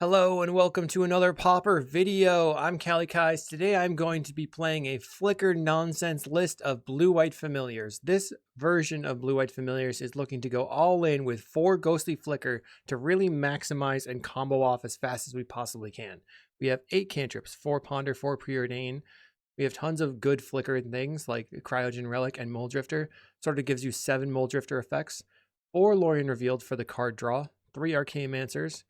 Hello and welcome to another Pauper video. I'm Kalikaiz. Today I'm going to be playing a flicker nonsense list of blue-white familiars. This version of blue-white familiars is looking to go all in with 4 ghostly flicker to really maximize and combo off as fast as we possibly can. We have 8 cantrips, 4 ponder, 4 preordain. We have tons of good flicker things like cryogen, relic, and mulldrifter. Sort of gives you 7 mulldrifter effects. 4 Lorien revealed for the card draw, 3 Archaeomancers,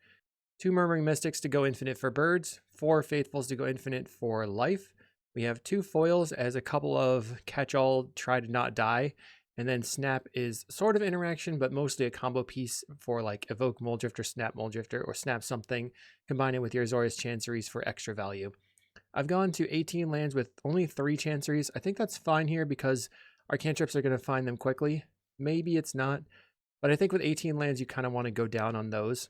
2 Murmuring Mystics to go infinite for birds, 4 Faithfuls to go infinite for life. We have 2 foils as a couple of catch-all try to not die. And then Snap is sort of interaction, but mostly a combo piece for like evoke mulldrifter, snap mulldrifter, or snap something, combine it with your Azorius Chanceries for extra value. I've gone to 18 lands with only 3 Chanceries. I think that's fine here because our cantrips are going to find them quickly. Maybe it's not, but I think with 18 lands, you kind of want to go down on those.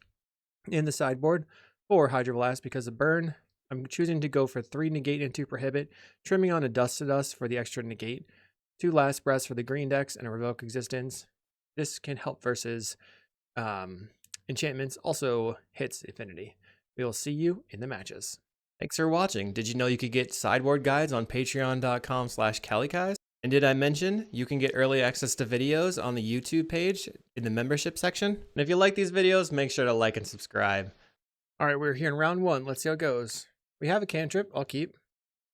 In the sideboard, 4 Hydroblast because of burn. I'm choosing to go for 3 negate and 2 prohibit, trimming on a dust to dust for the extra negate, 2 last breaths for the green decks, and a revoke existence. This can help versus enchantments, also hits affinity. We will see you in the matches. Thanks for watching. Did you know you could get sideboard guides on patreon.com/Kalikaiz? And did I mention you can get early access to videos on the YouTube page in the membership section? And if you like these videos, make sure to like and subscribe. All right, we're here in round 1. Let's see how it goes. We have a cantrip. I'll keep.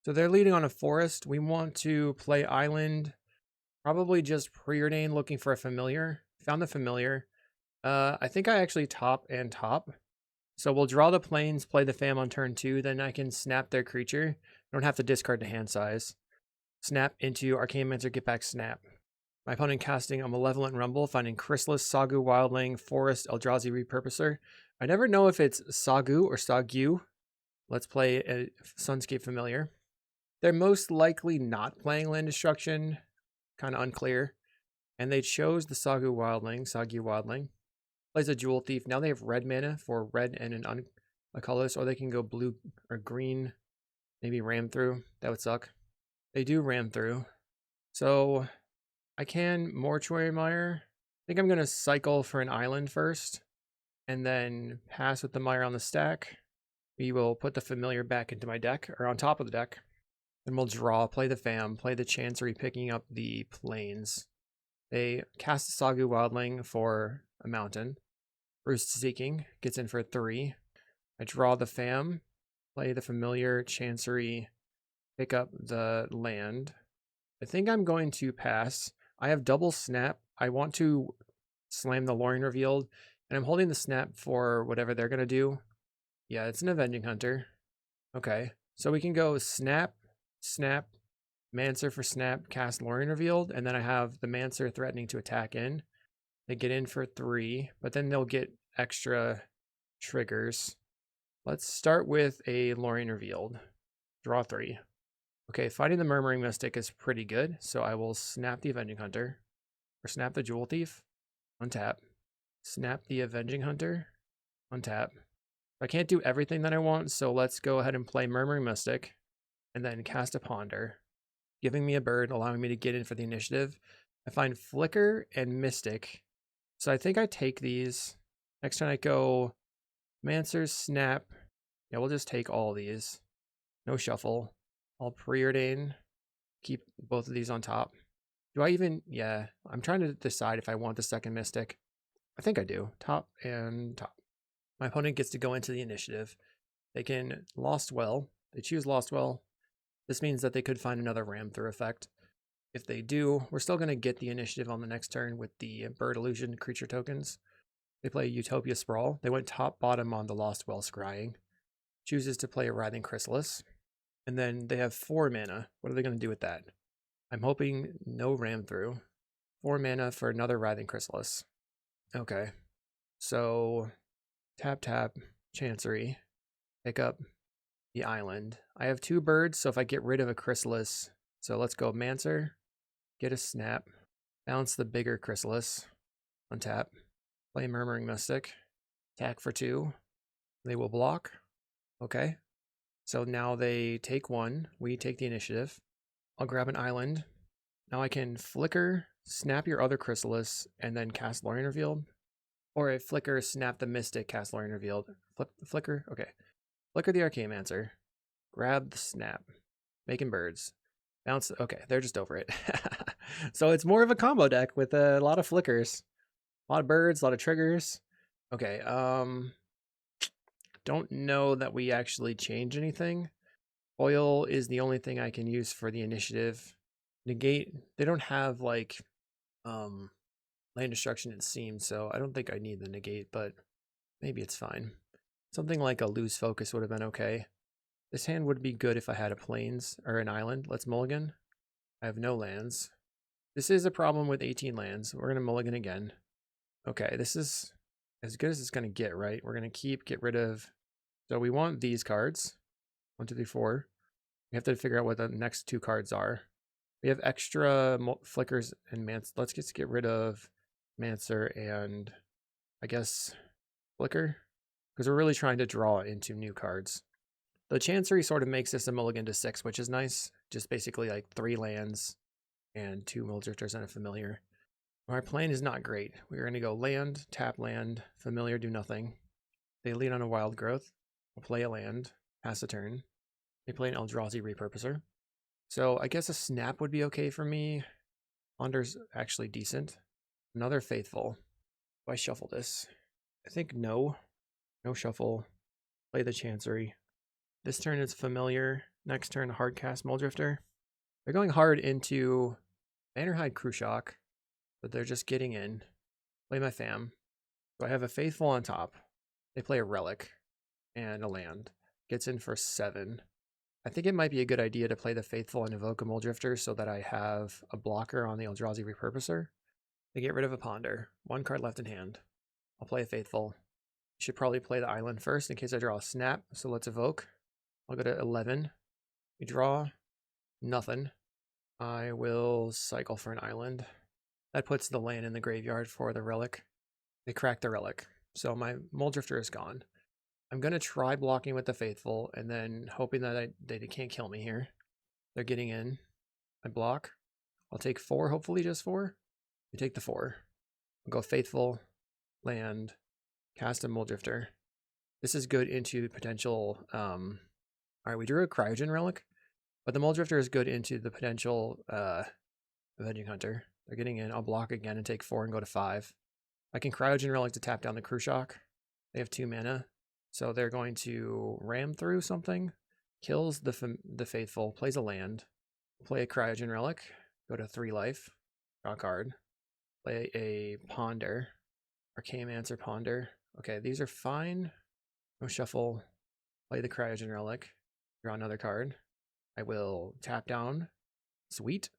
So they're leading on a forest. We want to play island. Probably just preordain looking for a familiar. Found the familiar. I think I actually top. So we'll draw the plains, play the fam on turn 2. Then I can snap their creature. I don't have to discard the hand size. Snap into Archaeomancer, get back snap. My opponent casting a Malevolent Rumble, finding Chrysalis, Sagu, Wildling, Forest, Eldrazi Repurposer. I never know if it's Sagu or Sagu. Let's play a Sunscape Familiar. They're most likely not playing Land Destruction. Kind of unclear. And they chose the Sagu Wildling. Plays a Jewel Thief. Now they have red mana for red and a colorless, or they can go blue or green. Maybe ram through. That would suck. They do ram through. So I can Mortuary Mire. I think I'm going to cycle for an island first and then pass with the Mire on the stack. We will put the familiar back into my deck or on top of the deck. Then we'll draw, play the fam, play the Chancery, picking up the plains. They cast the Sagu Wildling for a mountain. Roost Seeking gets in for 3. I draw the fam, play the familiar, Chancery, pick up the land. I think I'm going to pass. I have double snap. I want to slam the Lorien revealed, and I'm holding the snap for whatever they're going to do. Yeah, it's an Avenging Hunter. Okay, so we can go snap, Mancer for snap, cast Lorien revealed, and then I have the Mancer threatening to attack in. They get in for 3, but then they'll get extra triggers. Let's start with a Lorien revealed. Draw 3. Okay, fighting the Murmuring Mystic is pretty good, so I will snap the Avenging Hunter, or snap the Jewel Thief, untap, snap the Avenging Hunter, untap. I can't do everything that I want, so let's go ahead and play Murmuring Mystic, and then cast a Ponder, giving me a bird, allowing me to get in for the initiative. I find Flicker and Mystic, so I think I take these. Next time I go Mancer, snap. Yeah, we'll just take all these. No shuffle. I'll preordain, keep both of these on top. Do I even, yeah, I'm trying to decide if I want the second Mystic. I think I do, top and top. My opponent gets to go into the initiative. They can Lost Well, they choose Lost Well. This means that they could find another ram through effect. If they do, we're still going to get the initiative on the next turn with the Bird Illusion creature tokens. They play Utopia Sprawl. They went top bottom on the Lost Well scrying. Chooses to play a Writhing Chrysalis. And then they have 4 mana. What are they going to do with that? I'm hoping no ram through. 4 mana for another Writhing Chrysalis. Okay. So tap, Chancery. Pick up the island. I have 2 birds, so if I get rid of a Chrysalis. So let's go Mancer. Get a snap. Bounce the bigger Chrysalis. Untap. Play Murmuring Mystic. Attack for 2. They will block. Okay. So now they take 1, we take the initiative. I'll grab an island. Now I can flicker, snap your other Chrysalis, and then cast Lorien Revealed. Or a flicker, snap the mystic, cast Lorien revealed. Flicker? Okay. Flicker the Archaeomancer. Grab the snap. Making birds. Bounce. Okay, they're just over it. So it's more of a combo deck with a lot of flickers. A lot of birds, a lot of triggers. Okay, don't know that we actually change anything. Oil is the only thing I can use for the initiative. Negate, they don't have like land destruction, it seems, so I don't think I need the negate, but maybe it's fine. Something like a lose focus would have been okay. This hand would be good if I had a plains or an island. Let's mulligan. I have no lands. This is a problem with 18 lands. We're going to mulligan again. Okay, this is as good as it's going to get, right? We're going to get rid of... So we want these cards. 1, 2, 3, 4. We have to figure out what the next 2 cards are. We have extra flickers and Mancer. Let's just get rid of Mancer and I guess Flicker. Because we're really trying to draw into new cards. The Chancery sort of makes this a mulligan to 6, which is nice. Just basically like 3 lands and 2 mulldrifters and a familiar. Our plan is not great. We're going to go land, tap land, familiar, do nothing. They lead on a wild growth. We'll play a land, pass a turn. They play an Eldrazi repurposer. So I guess a snap would be okay for me. Ponder's actually decent. Another faithful. Do I shuffle this? I think no. No shuffle. Play the Chancery. This turn is familiar. Next turn, hard cast mulldrifter. They're going hard into Bannerhide Cruciak, but they're just getting in. Play my fam. So I have a faithful on top. They play a relic and a land. Gets in for 7. I think it might be a good idea to play the faithful and evoke a mulldrifter so that I have a blocker on the Eldrazi repurposer. They get rid of a ponder. 1 card left in hand. I'll play a faithful. Should probably play the island first in case I draw a snap. So let's evoke. I'll go to 11. We draw nothing. I will cycle for an island. That puts the land in the graveyard for the relic. They cracked the relic. So my mulldrifter is gone. I'm going to try blocking with the faithful and then hoping that they can't kill me here. They're getting in. I block. I'll take 4, hopefully just 4. We take the 4. I'll go faithful, land, cast a mulldrifter. This is good into potential... Alright, we drew a cryogen relic, but the mulldrifter is good into the potential avenging hunter. They're getting in. I'll block again and take 4 and go to 5. I can cryogen relic to tap down the Cruciak. They have 2 mana. So they're going to ram through something, kills the faithful, plays a land, play a cryogen relic, go to 3 life, draw a card, play a ponder, Archaeomancer ponder. Okay, these are fine. No shuffle, play the cryogen relic, draw another card. I will tap down, sweet,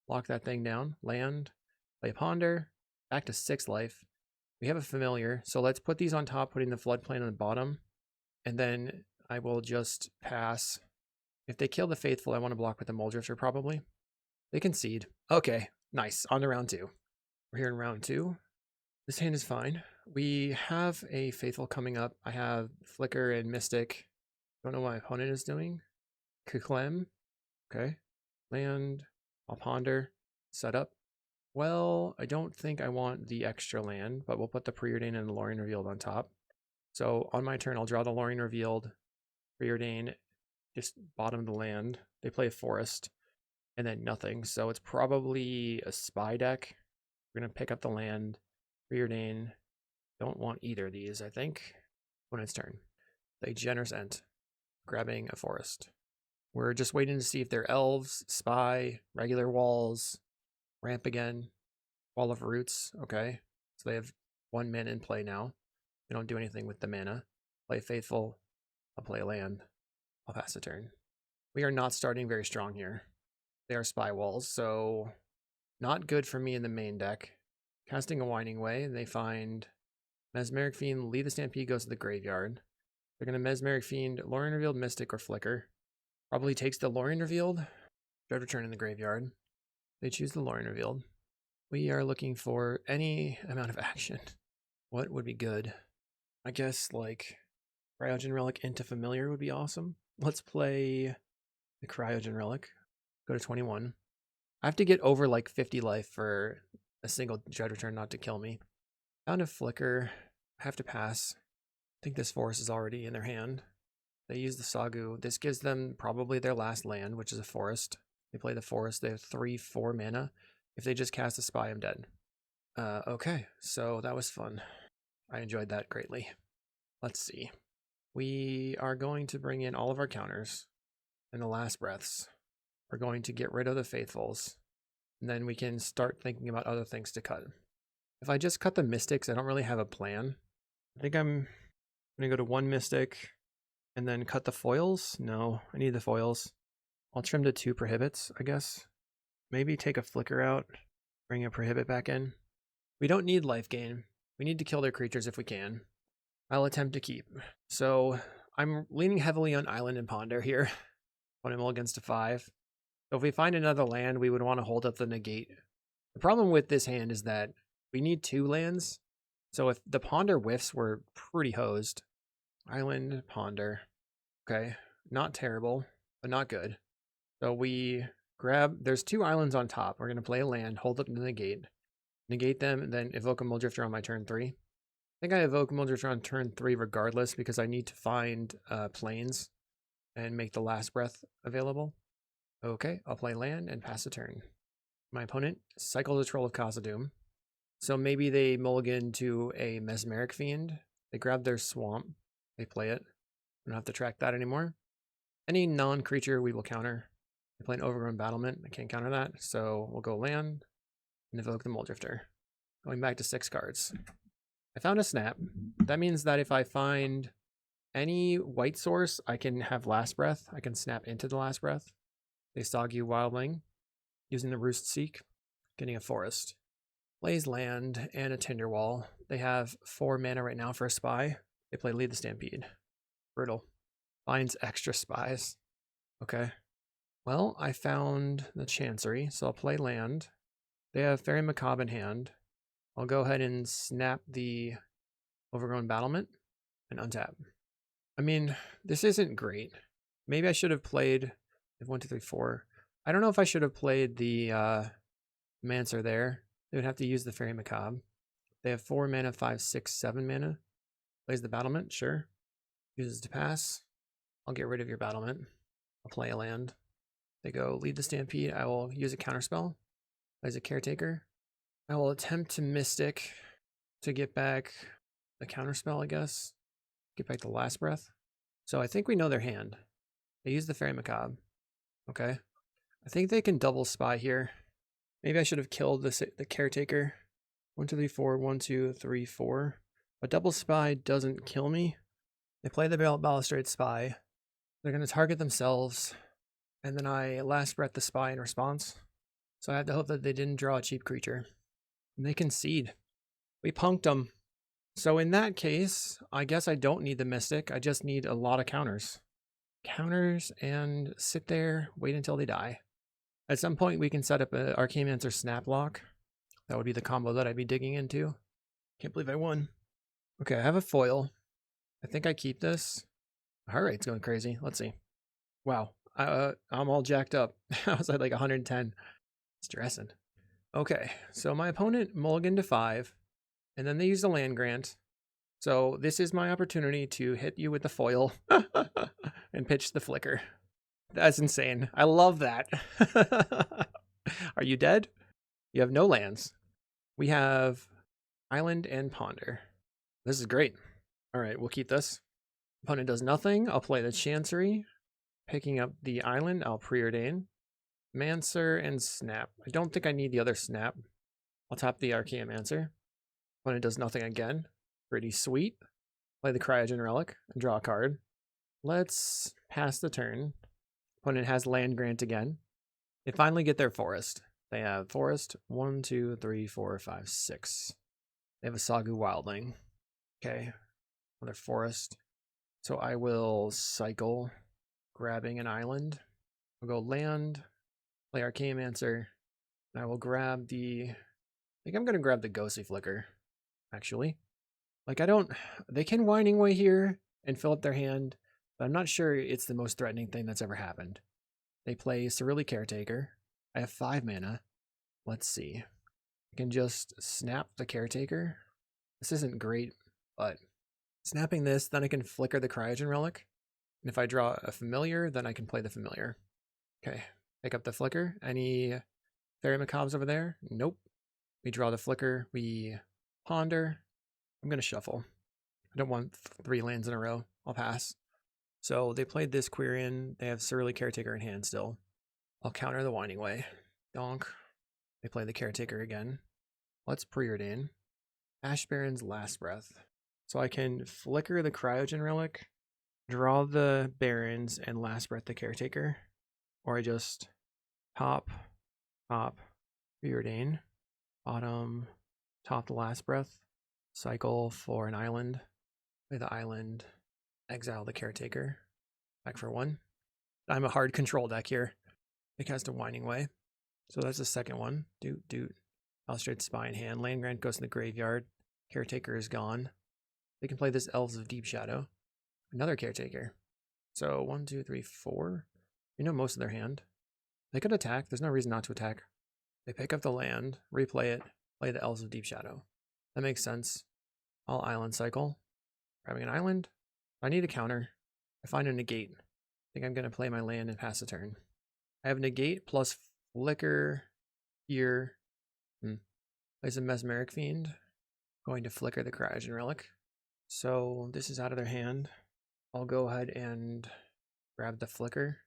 lock that thing down, land, play a ponder, back to 6 life. We have a familiar, so let's put these on top, putting the floodplain on the bottom, and then I will just pass. If they kill the faithful, I want to block with the mulldrifter probably. They concede. Okay, nice. On to round 2. We're here in round 2. This hand is fine. We have a faithful coming up. I have Flicker and Mystic. Don't know what my opponent is doing. Kuklem. Okay. Land. I'll ponder. Set up. Well, I don't think I want the extra land, but we'll put the Preordain and the Lorien Revealed on top. So on my turn, I'll draw the Lorien Revealed, Preordain, just bottom the land. They play a forest, and then nothing. So it's probably a spy deck. We're going to pick up the land, Preordain. Don't want either of these, I think, when it's turn. They Generous Ent, grabbing a forest. We're just waiting to see if they're elves, spy, regular walls, ramp again, Wall of Roots, okay. So they have 1 mana in play now. They don't do anything with the mana. Play faithful, I'll play a land, I'll pass a turn. We are not starting very strong here. They are spy walls, so not good for me in the main deck. Casting a Winding Way, and they find Mesmeric Fiend, leave the Stampede, goes to the graveyard. They're going to Mesmeric Fiend, Lorien Revealed, Mystic, or Flicker. Probably takes the Lorien Revealed. Dread Return in the graveyard. They choose the Lorien Revealed. We are looking for any amount of action. What would be good? I guess like Cryogen Relic into Familiar would be awesome. Let's play the Cryogen Relic. Go to 21. I have to get over like 50 life for a single Dread Return not to kill me. Found a Flicker. I have to pass. I think this forest is already in their hand. They use the Sagu. This gives them probably their last land, which is a forest. They play the forest. They have 3/4 mana. If they just cast a spy, I'm dead. Okay, so that was fun. I enjoyed that greatly. Let's see. We are going to bring in all of our counters and the last breaths. We're going to get rid of the faithfuls. And then we can start thinking about other things to cut. If I just cut the mystics, I don't really have a plan. I think I'm going to go to 1 mystic and then cut the foils. No, I need the foils. I'll trim to 2 prohibits, I guess. Maybe take a flicker out, bring a prohibit back in. We don't need life gain. We need to kill their creatures if we can. I'll attempt to keep. So I'm leaning heavily on Island and Ponder here. When I'm all against a 5. So if we find another land, we would want to hold up the negate. The problem with this hand is that we need 2 lands. So if the Ponder whiffs, we're pretty hosed. Island, Ponder. Okay, not terrible, but not good. So we grab, there's 2 islands on top. We're going to play a land, hold up the negate them, and then evoke a mulldrifter on my turn 3. I think I evoke mulldrifter on turn 3 regardless because I need to find planes and make the last breath available. Okay, I'll play land and pass a turn. My opponent cycles a Troll of Khazad-dûm. So maybe they mulligan to a Mesmeric Fiend. They grab their swamp. They play it. I don't have to track that anymore. Any non-creature we will counter. They play an Overgrown Battlement. I can't counter that. So we'll go land and evoke the mulldrifter. Going back to 6 cards. I found a snap. That means that if I find any white source, I can have last breath. I can snap into the last breath. They Sagu Wildling, using the Roost Seek, getting a forest. Plays land and a Tinderwall. They have 4 mana right now for a spy. They play Lead the Stampede. Brutal. Finds extra spies. Okay. Well, I found the Chancery, so I'll play land. They have Fairy Macabre in hand. I'll go ahead and snap the Overgrown Battlement and untap. I mean, this isn't great. Maybe I should have played 1, 2, 3, 4. I don't know if I should have played the Mancer there. They would have to use the Fairy Macabre. They have 4 mana, 5, 6, 7 mana. Plays the Battlement, sure. Uses to pass. I'll get rid of your Battlement. I'll play a land. They go Lead the Stampede. I will use a counterspell. Plays a Caretaker. I will attempt to Mystic to get back the counterspell, I guess. Get back the last breath. So I think we know their hand. They use the Fairy Macabre. Okay. I think they can double spy here. Maybe I should have killed the Caretaker. 1, 2, 3, 4. 1, 2, 3, 4. But double spy doesn't kill me. They play the Balustrade Spy. They're going to target themselves. And then I last breath the spy in response. So I have to hope that they didn't draw a cheap creature. And they concede. We punked them. So in that case, I guess I don't need the Mystic. I just need a lot of counters. Counters and sit there, wait until they die. At some point, we can set up an Archaeomancer Snaplock. That would be the combo that I'd be digging into. Can't believe I won. Okay, I have a foil. I think I keep this. Heart rate's going crazy. Let's see. Wow, I'm all jacked up. I was at like 110. Stressing. Okay, so my opponent mulliganed to 5, and then they used a land grant. So this is my opportunity to hit you with the foil and pitch the flicker. That's insane. I love that. Are you dead? You have no lands. We have Island and Ponder. This is great. All right, we'll keep this. Opponent does nothing. I'll play the Chancery. Picking up the Island, I'll preordain. Mancer and Snap. I don't think I need the other Snap. I'll tap the Archaeomancer. Opponent does nothing again. Pretty sweet. Play the cryogen relic and draw a card. Let's pass the turn. Opponent has land grant again. They finally get their forest. They have forest 1, 2, 3, 4, 5, 6. They have a Sagu Wildling. Okay, another forest. So I will cycle, grabbing an island. I'll go land, play Archaeomancer, and I will grab the. I think I'm gonna grab the Ghostly Flicker, actually. Like they can Winding Way here and fill up their hand, but I'm not sure it's the most threatening thing that's ever happened. They play Cerulean Caretaker. I have 5 mana. Let's see. I can just snap the Caretaker. This isn't great. But snapping this, then I can flicker the cryogen relic. And if I draw a familiar, then I can play the familiar. Okay, pick up the flicker. Any fairy macabres over there? Nope. We draw the flicker. We ponder. I'm going to shuffle. I don't want 3 lands in a row. I'll pass. So they played this Quirion. They have Surly Caretaker in hand still. I'll counter the Winding Way. Donk. They play the Caretaker again. Let's preordain. Ash Baron's Last Breath. So I can flicker the Cryogen Relic, draw the Barons, and Last Breath the Caretaker. Or I just top, preordain, bottom, top the Last Breath, cycle for an island, play the island, exile the Caretaker, back for 1. I'm a hard control deck here. It cast a Winding Way. So that's the second one. Doot. Illustrated Spy in hand. Land Grant goes to the graveyard. Caretaker is gone. They can play this Elves of Deep Shadow. Another Caretaker. So 1, 2, 3, 4. You know most of their hand. They could attack. There's no reason not to attack. They pick up the land, replay it, play the Elves of Deep Shadow. That makes sense. I'll island cycle. Grabbing an island. I need a counter. I find a negate. I think I'm going to play my land and pass the turn. I have negate plus flicker here. Place a Mesmeric Fiend. Going to flicker the Cryogen Relic. So this is out of their hand. I'll go ahead and grab the flicker.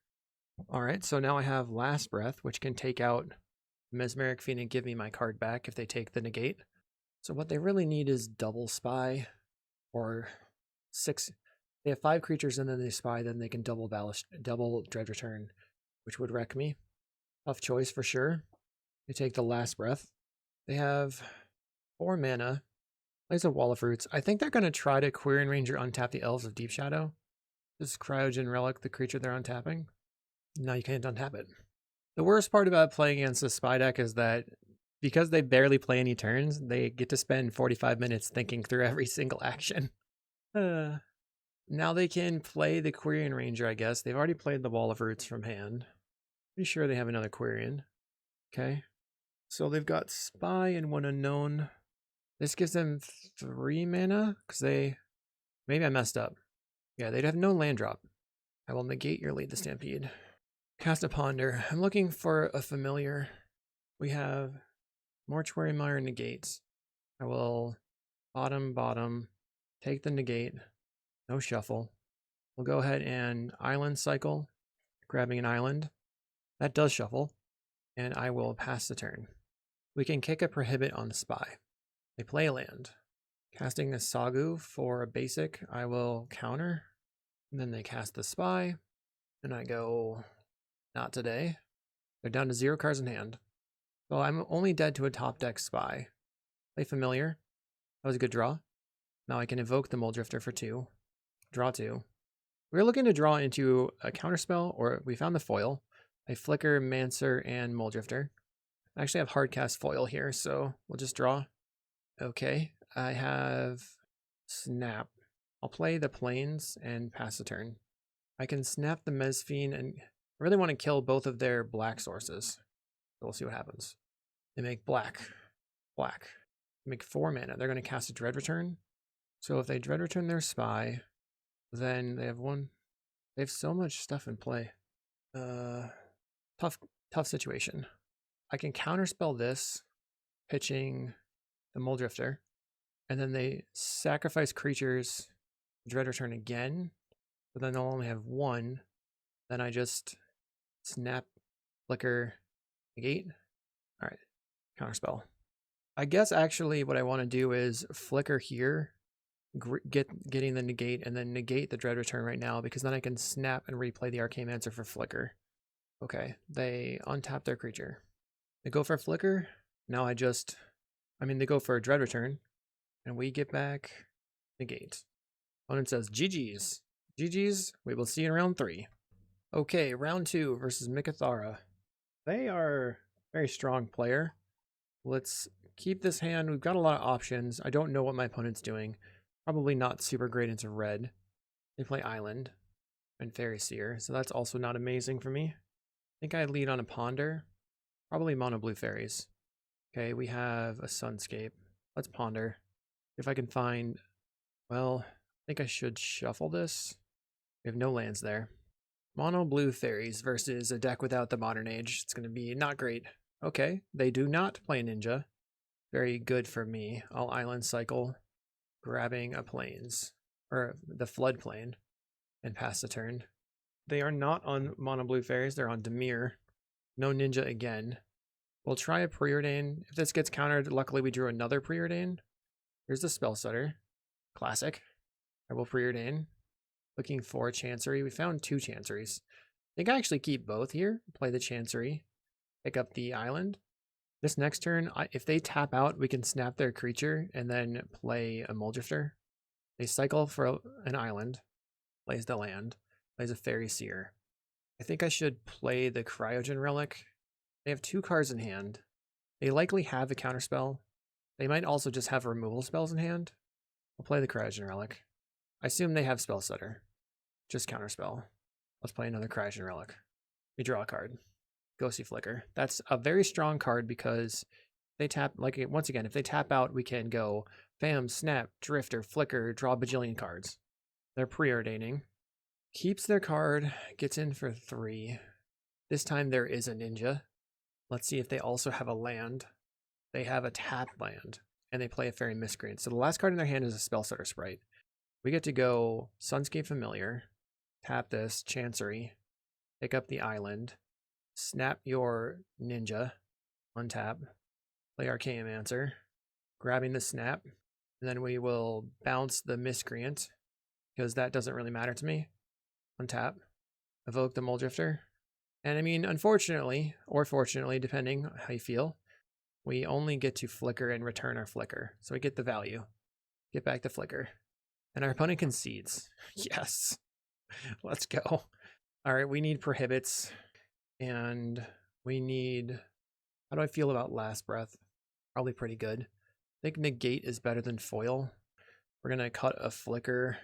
Alright, so now I have Last Breath, which can take out Mesmeric Fiend and give me my card back if they take the negate. So what they really need is double Spy, or 6. They have 5 creatures and then they Spy, then they can double Dread Return, which would wreck me. Tough choice for sure. They take the Last Breath. They have 4 mana. Plays a Wall of Roots. I think they're going to try to Quirion Ranger untap the Elves of Deep Shadow. This Cryogen Relic, the creature they're untapping. Now you can't untap it. The worst part about playing against the Spy deck is that because they barely play any turns, they get to spend 45 minutes thinking through every single action. Now they can play the Quirion Ranger, I guess. They've already played the Wall of Roots from hand. Pretty sure they have another Quirion. Okay. So they've got Spy and 1 unknown. This gives them 3 mana, because they... Maybe I messed up. Yeah, they'd have no land drop. I will negate your Lead the Stampede. Cast a Ponder. I'm looking for a familiar. We have Mortuary Mire negates. I will bottom, take the negate. No shuffle. We'll go ahead and island cycle, grabbing an island. That does shuffle, and I will pass the turn. We can kick a Prohibit on the Spy. They play a land. Casting a Sagu for a basic, I will counter. And then they cast the Spy, and I go, not today. They're down to 0 cards in hand. So I'm only dead to a top deck Spy. Play Familiar. That was a good draw. Now I can evoke the Mulldrifter for 2. Draw 2. We're looking to draw into a counterspell, or we found the foil. I flicker, Mancer, and Mulldrifter. I actually have hardcast foil here, so we'll just draw. Okay, I have Snap. I'll play the Plains and pass the turn. I can snap the Mesfiend, and I really want to kill both of their black sources. So we'll see what happens. They make black. They make 4 mana. They're going to cast a Dread Return. So if they Dread Return their Spy, then they have 1. They have so much stuff in play. Tough situation. I can counterspell this, pitching the Mulldrifter, and then they sacrifice creatures, Dread Return again, but then they'll only have 1. Then I just snap, flicker, negate. All right, counterspell. I guess actually what I want to do is flicker here, getting the negate, and then negate the Dread Return right now, because then I can snap and replay the Archaeomancer for flicker. Okay, they untap their creature. They go for flicker. Now they go for a Dread Return, and we get back negate. Opponent says, GG's. GG's, we will see you in round 3. Okay, round 2 versus Mikathara. They are a very strong player. Let's keep this hand. We've got a lot of options. I don't know what my opponent's doing. Probably not super great into red. They play Island and Fairy Seer, so that's also not amazing for me. I think I lead on a Ponder. Probably mono blue fairies. Okay, we have a Sunscape. Let's Ponder. If I can find Well, I think I should shuffle this. We have no lands there. Mono blue fairies versus a deck without the modern age. It's going to be not great. Okay, they do not play ninja. Very good for me. I'll island cycle, grabbing a plains, or the floodplain, and pass the turn. They are not on mono blue fairies. They're on Dimir. No ninja again. We'll try a preordain. If this gets countered, luckily we drew another preordain. Here's the spell stutter. Classic. I will preordain. Looking for Chancery. We found 2 Chanceries. I think I actually keep both here. Play the Chancery. Pick up the island. This next turn, if they tap out, we can snap their creature and then play a mulldrifter. They cycle for an island. Plays the land. Plays a Fairy Seer. I think I should play the cryogen relic. They have 2 cards in hand. They likely have a counterspell. They might also just have removal spells in hand. I'll play the cryogen relic. I assume they have spell stutter. Just counterspell. Let's play another cryogen relic. We draw a card. Ghostly Flicker. That's a very strong card because they tap, like, once again, if they tap out, we can go Fam, Snap, Drifter, Flicker, draw a bajillion cards. They're preordaining. Keeps their card, gets in for 3. This time there is a ninja. Let's see if they also have a land. They have a tap land, and they play a Fairy Miscreant. So the last card in their hand is a Spell Stutter Sprite. We get to go Sunscape Familiar, tap this, Chancery, pick up the island, snap your ninja, untap, play Archaeomancer, grabbing the snap, and then we will bounce the Miscreant, because that doesn't really matter to me. Untap, evoke the mulldrifter, and I mean, unfortunately, or fortunately, depending on how you feel, we only get to flicker and return our flicker. So we get the value, get back the flicker, and our opponent concedes. Yes, let's go. All right, we need prohibits, and we need, how do I feel about Last Breath? Probably pretty good. I think negate is better than foil. We're gonna cut a flicker.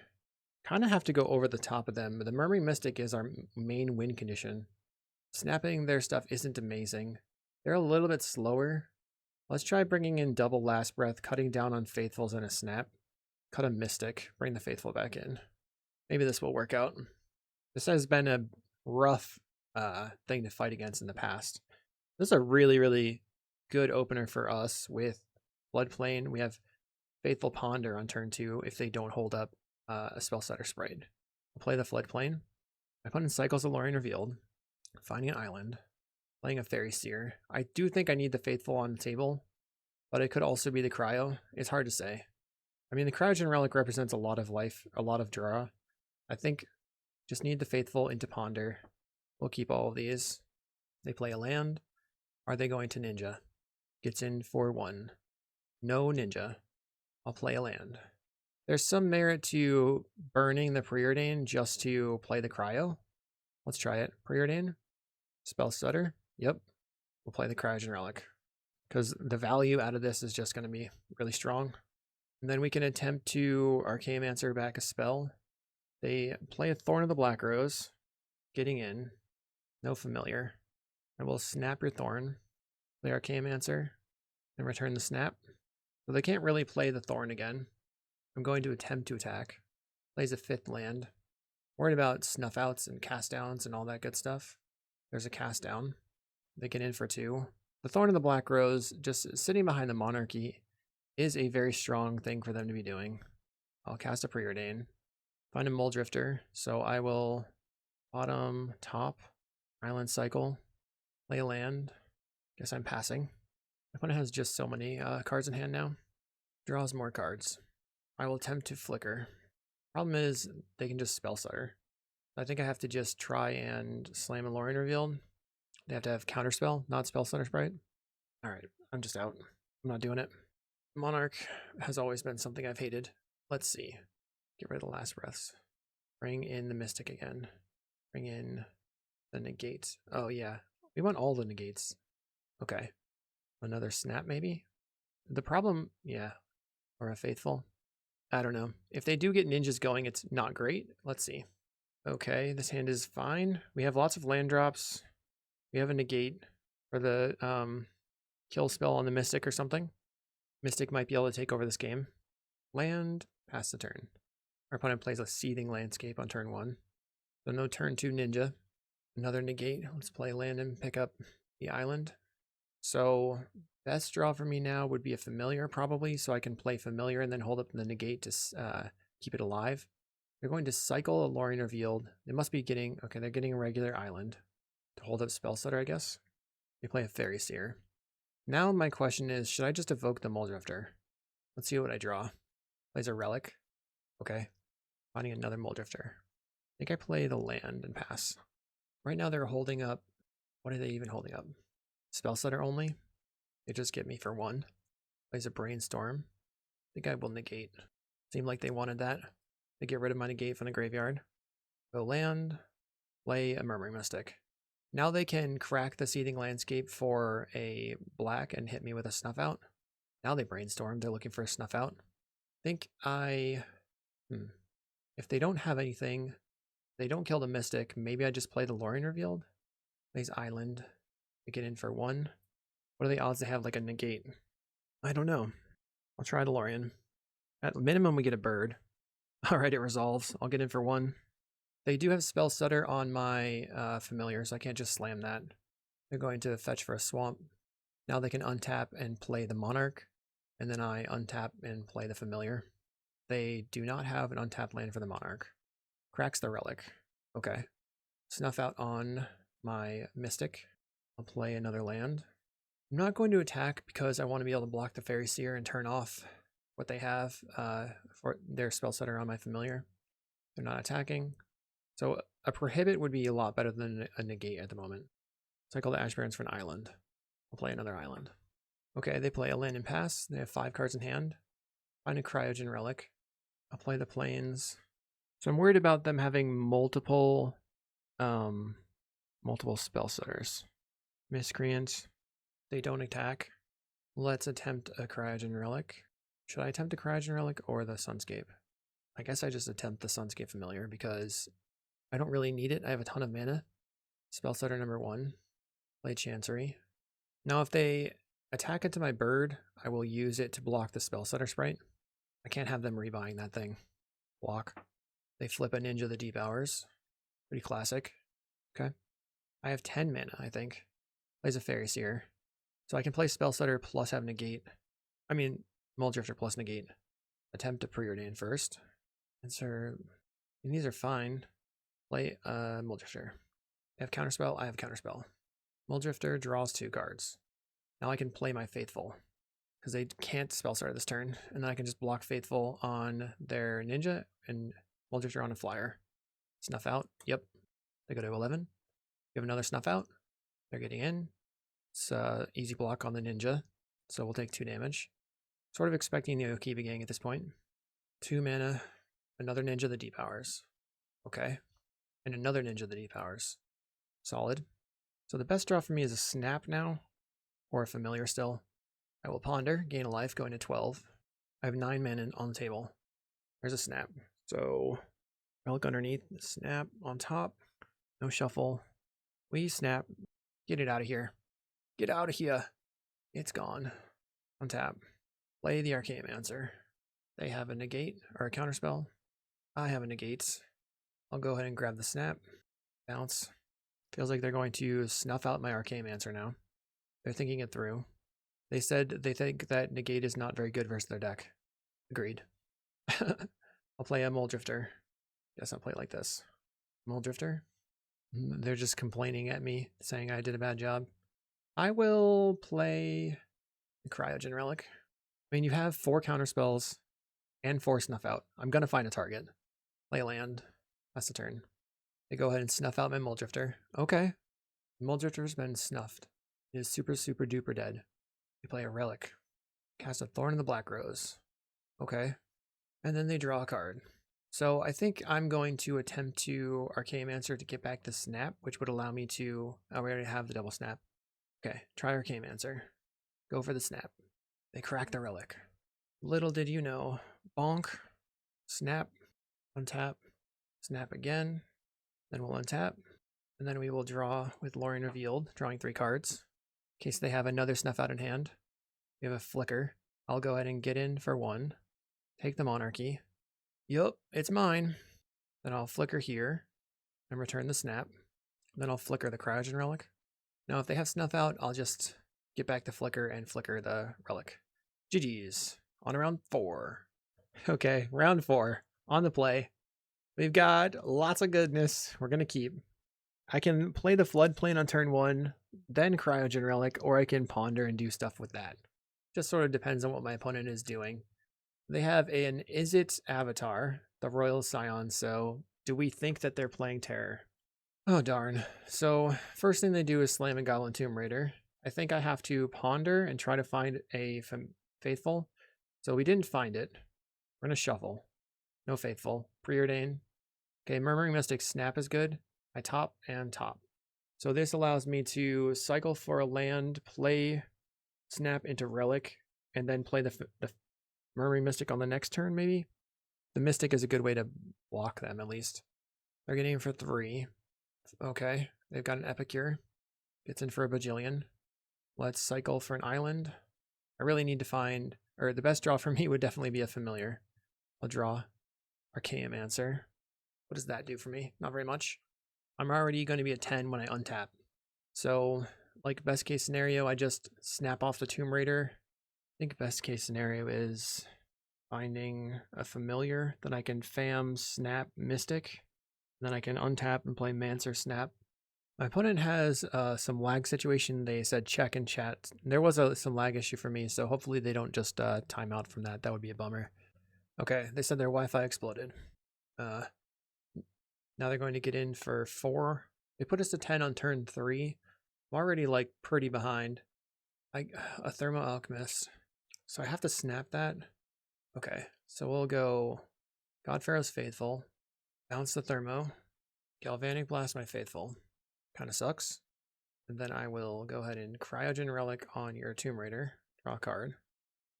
Kind of have to go over the top of them. The Murmuring Mystic is our main win condition. Snapping their stuff isn't amazing. They're a little bit slower. Let's try bringing in double Last Breath, cutting down on Faithfuls and a snap. Cut a Mystic, bring the Faithful back in. Maybe this will work out. This has been a rough thing to fight against in the past. This is a really, really good opener for us with Floodplain. We have Faithful Ponder on turn 2 if they don't hold up a Spell Stutter Sprite. I'll play the Floodplain. My opponent cycles Alluring Revealed, finding an island, playing a Fairy Seer. I do think I need the Faithful on the table, but it could also be the Cryo. It's hard to say. I mean, the Cryogen Relic represents a lot of life, a lot of draw. I think just need the Faithful into Ponder. We'll keep all of these. They play a land. Are they going to Ninja? Gets in for 1. No Ninja. I'll play a land. There's some merit to burning the Preordain just to play the Cryo. Let's try it. Preordain. Spell Stutter. Yep. We'll play the Cryogen Relic, because the value out of this is just going to be really strong. And then we can attempt to Archaeomancer back a spell. They play a Thorn of the Black Rose. Getting in. No familiar. I will snap your Thorn. Play Archaeomancer. And return the snap. So they can't really play the Thorn again. I'm going to attempt to attack. Plays a 5th land. Worried about snuff outs and cast downs and all that good stuff. There's a cast down. They get in for 2. The Thorn of the Black Rose, just sitting behind the Monarchy, is a very strong thing for them to be doing. I'll cast a Preordain. Find a mulldrifter. So I will bottom, top, island cycle, play a land. Guess I'm passing. My opponent has just so many cards in hand now. Draws more cards. I will attempt to flicker. Problem is, they can just Spell Stutter. I think I have to just try and slam Alluring Revealed. They have to have Counterspell, not Spell Stutter Sprite. Alright, I'm just out. I'm not doing it. Monarch has always been something I've hated. Let's see. Get rid of the Last Breaths. Bring in the Mystic again. Bring in the Negate. Oh yeah, we want all the Negates. Okay. Another Snap maybe? The problem, yeah. Or a Faithful. I don't know. If they do get ninjas going, it's not great. Let's see. Okay, this hand is fine. We have lots of land drops. We have a negate for the kill spell on the Mystic or something. Mystic might be able to take over this game. Land, pass the turn. Our opponent plays a Seething Landscape on turn 1. So no turn 2 Ninja. Another negate. Let's play land and pick up the island. So best draw for me now would be a Familiar probably, so I can play Familiar and then hold up the negate to keep it alive. They're going to cycle a Lorien Revealed. They must be getting, okay, they're getting a regular island to hold up Spellstutter, I guess. They play a Fairy Seer. Now my question is, should I just evoke the mulldrifter? Let's see what I draw. Plays a relic. Okay. Finding another mulldrifter. I think I play the land and pass. Right now they're holding up, what are they even holding up? Spellstutter only. They just get me for 1. Plays a Brainstorm. I think I will negate. Seemed like they wanted that. They get rid of my negate from the graveyard. Go land. Play a Murmuring Mystic. Now they can crack the Seething Landscape for a black and hit me with a Snuff Out. Now they Brainstorm. They're looking for a Snuff Out. I think if they don't have anything, they don't kill the Mystic, maybe I just play the Lorien Revealed. Plays Island. We get in for 1. What are the odds they have like a negate? I don't know. I'll try the Lorien. At minimum, we get a bird. Alright, it resolves. I'll get in for 1. They do have Spellstutter on my Familiar, so I can't just slam that. They're going to fetch for a swamp. Now they can untap and play the Monarch, and then I untap and play the Familiar. They do not have an untapped land for the Monarch. Cracks the Relic. Okay. Snuff Out on my Mystic. I'll play another land. I'm not going to attack because I want to be able to block the Fairy Seer and turn off what they have for their Spellstutter on my Familiar. They're not attacking. So a Prohibit would be a lot better than a negate at the moment. Cycle the Ash Barrens for an island. I'll play another island. Okay, they play a land and pass. They have 5 cards in hand. Find a Cryogen Relic. I'll play the Plains. So I'm worried about them having multiple Spellstutters. Miscreant. They don't attack. Let's attempt a Cryogen Relic. Should I attempt a Cryogen Relic or the Sunscape? I guess I just attempt the Sunscape Familiar because I don't really need it. I have a ton of mana. Spellstutter number 1. Play Chancery. Now if they attack into my bird, I will use it to block the Spellstutter sprite. I can't have them rebuying that thing. Block. They flip a Ninja the Deep Hours. Pretty classic. Okay. I have 10 mana, I think. Plays a Fairy Seer. So I can play Spellstutter plus have negate. I mean, Mulldrifter plus negate. Attempt to preordain first. Answer. And these are fine. Play Mulldrifter. They have Counterspell. I have Counterspell. Mulldrifter draws 2 cards. Now I can play my Faithful. Because they can't Spellstutter this turn. And then I can just block Faithful on their Ninja and Mulldrifter on a Flyer. Snuff Out. Yep. They go to 11. We have another Snuff Out. They're getting in. It's easy block on the Ninja. So we'll take 2 damage. Sort of expecting the Okiba Gang at this point. 2 mana. Another Ninja the Deep Hours. Okay. And another Ninja the Deep Hours. Solid. So the best draw for me is a Snap now. Or a Familiar still. I will Ponder. Gain a life. Going to 12. I have 9 mana on the table. There's a Snap. So Relic underneath. Snap on top. No shuffle. We snap. Get it out of here. Get out of here. It's gone. Untap. Play the Archaeomancer. They have a negate or a counterspell. I have a negate. I'll go ahead and grab the snap. Bounce. Feels like they're going to snuff out my Archaeomancer now. They're thinking it through. They said they think that negate is not very good versus their deck. Agreed. I'll play a Mulldrifter. Guess I'll play it like this. Mulldrifter. They're just complaining at me, saying I did a bad job. I will play the Cryogen Relic. I mean, you have 4 counterspells and 4 snuff out. I'm going to find a target. Play land. That's the turn. They go ahead and snuff out my Mulldrifter. Okay. Mulldrifter's been snuffed. It is super, super duper dead. They play a Relic. Cast a Thorn in the Black Rose. Okay. And then they draw a card. So I think I'm going to attempt to Archaeomancer to get back the snap, which would allow me to... Oh, we already have the double snap. Okay, try Archaeomancer. Go for the snap. They crack the Relic. Little did you know. Bonk. Snap. Untap. Snap again. Then we'll untap. And then we will draw with Lorien Revealed, drawing 3 cards. In case they have another snuff out in hand. We have a Flicker. I'll go ahead and get in for 1. Take the Monarchy. Yup, it's mine. Then I'll flicker here and return the snap. Then I'll flicker the cryogen relic. Now, if they have snuff out, I'll just get back to flicker and flicker the relic. GG's. On to round 4. Okay, round 4. On the play. We've got lots of goodness we're going to keep. I can play the floodplain on turn 1, then cryogen relic, or I can ponder and do stuff with that. Just sort of depends on what my opponent is doing. They have an Is It avatar, the Royal Scion, so do we think that they're playing Terror? Oh darn. So first thing they do is slam a Goblin Tomb Raider. I think I have to ponder and try to find a Faithful. So we didn't find it. We're going to shuffle. No Faithful. Preordain. Okay, Murmuring Mystic Snap is good. I top and top. So this allows me to cycle for a land, play Snap into Relic, and then play the Murmuring Mystic on the next turn, maybe? The Mystic is a good way to block them, at least. They're getting for 3. Okay, they've got an Epicure. Gets in for a bajillion. Let's cycle for an island. I really need to find, or the best draw for me would definitely be a familiar. I'll draw Archaeomancer. What does that do for me? Not very much. I'm already going to be at 10 when I untap. So, like best case scenario, I just snap off the Tomb Raider. I think best case scenario is finding a familiar. Then I can fam, snap, mystic. Then I can untap and play Mancer, snap. My opponent has some lag situation. They said check in chat. There was some lag issue for me, so hopefully they don't just time out from that. That would be a bummer. Okay, they said their Wi-Fi exploded. Now they're going to get in for 4. They put us to 10 on turn 3. I'm already like pretty behind. A Thermo Alchemist. So I have to snap that. Okay, so we'll go god-pharoah's Faithful. Bounce the Thermo. Galvanic Blast my Faithful. Kind of sucks. And then I will go ahead and cryogen relic on your Tomb Raider. Draw a card.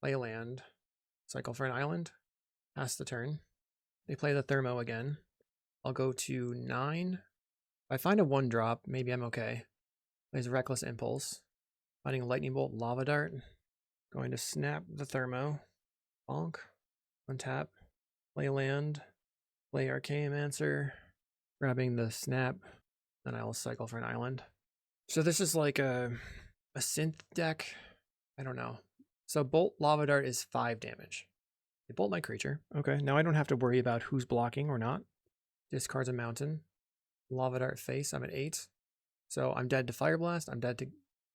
Play a land. Cycle for an island. Pass the turn. They play the Thermo again. I'll go to 9. If I find a 1-drop, maybe I'm okay. Plays Reckless Impulse. Finding Lightning Bolt, Lava Dart. Going to snap the Thermo. Bonk. Untap. Play land. Play Archaeomancer. Grabbing the snap. Then I will cycle for an island. So this is like a synth deck. I don't know. So Bolt Lava Dart is 5 damage. They bolt my creature. Okay, now I don't have to worry about who's blocking or not. Discards a mountain. Lava Dart face, I'm at 8. So I'm dead to Fire Blast. I'm dead to,